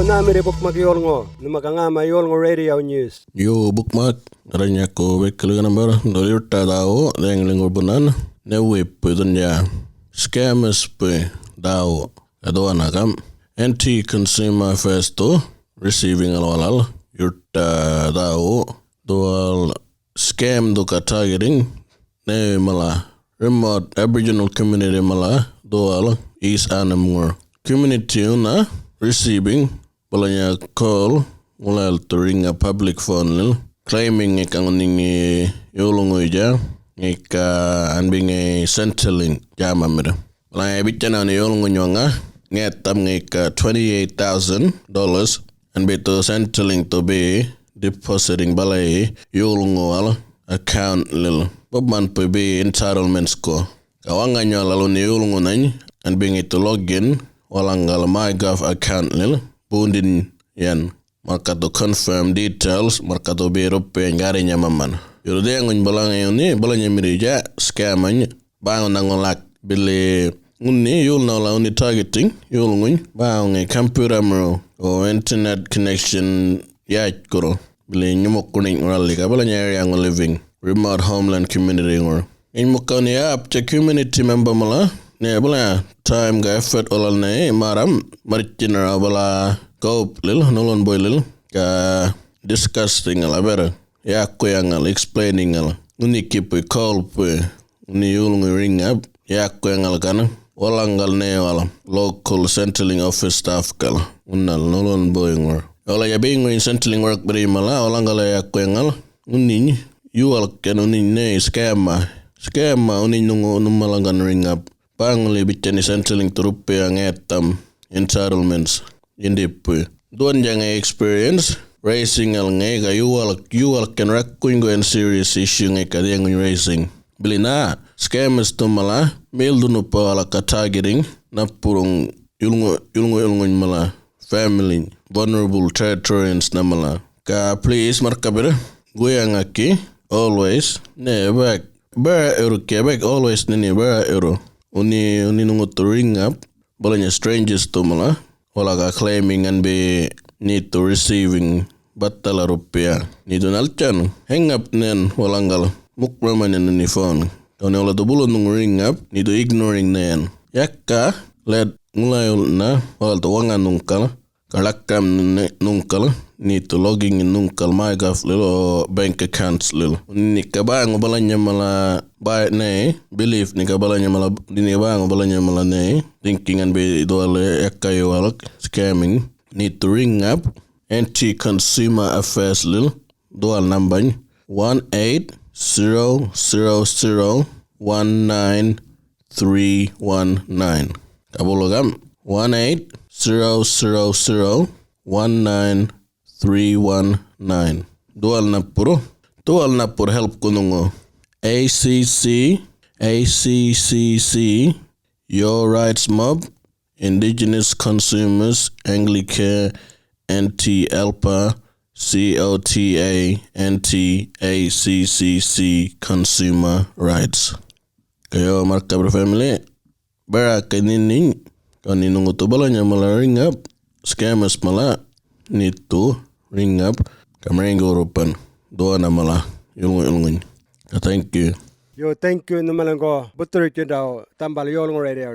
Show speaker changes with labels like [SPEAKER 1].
[SPEAKER 1] Yo, namire bookmark Yolŋu. Numakangama Yolŋu Radio News.
[SPEAKER 2] Yo, bookmark. Aranyako vekkeliga number. Dolirta Dhäwu. Denglingubunan. Neuwippudunya. Scam-puy. Dhäwu. Aduanakam. Anti-consumer festo. Receiving alwalal. Yurta Dhäwu. Dual scam duka targeting. Ne mala. Remote Aboriginal community mala. Dual East Arnhem Land. Community una receiving balanya call mulai ring a public phone claiming ikang ningi Yolŋu ija ngika anbing centerlink jama mira balanya bichana ni Yolŋu nyonga ngetam ngika $28,000 and beto centerlink to be depositing balai Yolŋu al account lil babman pe be entitlements ko kawanga lalu ni Yolŋu nany and being it to login walangal MyGov account nil bundin yan marka to confirm details marka to be rupe ngari nyamaman yurde ngun balang ni balanya mirija scam anya bangon nangolak bile ngunni yul na la uni targeting yul ngun bangon computer mro o internet connection ya kuro bile nyumok kuning rally ka balanya area ngun living remote homeland community ngor in mukani app te community member mala ne bala time ga effort olal ne maram marichinara bala go lil nolon boy lil ka discussing ala better ya ko yangal explaining ala uni keep call pu uni Yolŋu ring up ya ko yangal kana walangal ne wala local centerlink office staff kala unnal nolon boy ngor wala ya being in centerlink work bari mala walangal ya ko yangal uni yual ken uni ne scam uni nungo numalangan ring up pangli bichani centerlink trupe ang etam entitlements indipu don jang experience racing al ngega yual can rakkuingo en serious issue ngeka yang racing bilina scammers tumala meldunu pala ka targeting na purung Yolŋu mala family vulnerable territories na mala ka please markabere goyangaki always never ba euro Quebec always nini ba euro Uni nungu to ring up balanya strangers to mala wala ka claiming and be need to receiving batala rupiah ni donalchan hang up nen walangal mukraman ni phone kone wala to bulon nung ring up ni to ignoring nen yakka led mulai na wala to wangan nungkal kalakam nungkal ni to logging in nungkal MyGov lilo bank accounts lilo ni kabang balanya mala ba ne believe ni kabalanya mala dini bang balanya mala ne thinking and be dole yakayo alak scamming need to ring up anti-consumer affairs lil dual number 1800019 kabulogam 1800019 dual napur help kunungo ACC Your Rights Mob Indigenous Consumers Anglican Anti-Alpa COTA Anti-ACCC Consumer Rights kayo marka family bara kaninin kaninung to balanya mala ring up scammers mala need to ring up kamrengo rupan doa na mala Yolŋu thank you
[SPEAKER 1] Yo, thank you numalango. Butur daw tambal Yolŋu Radio.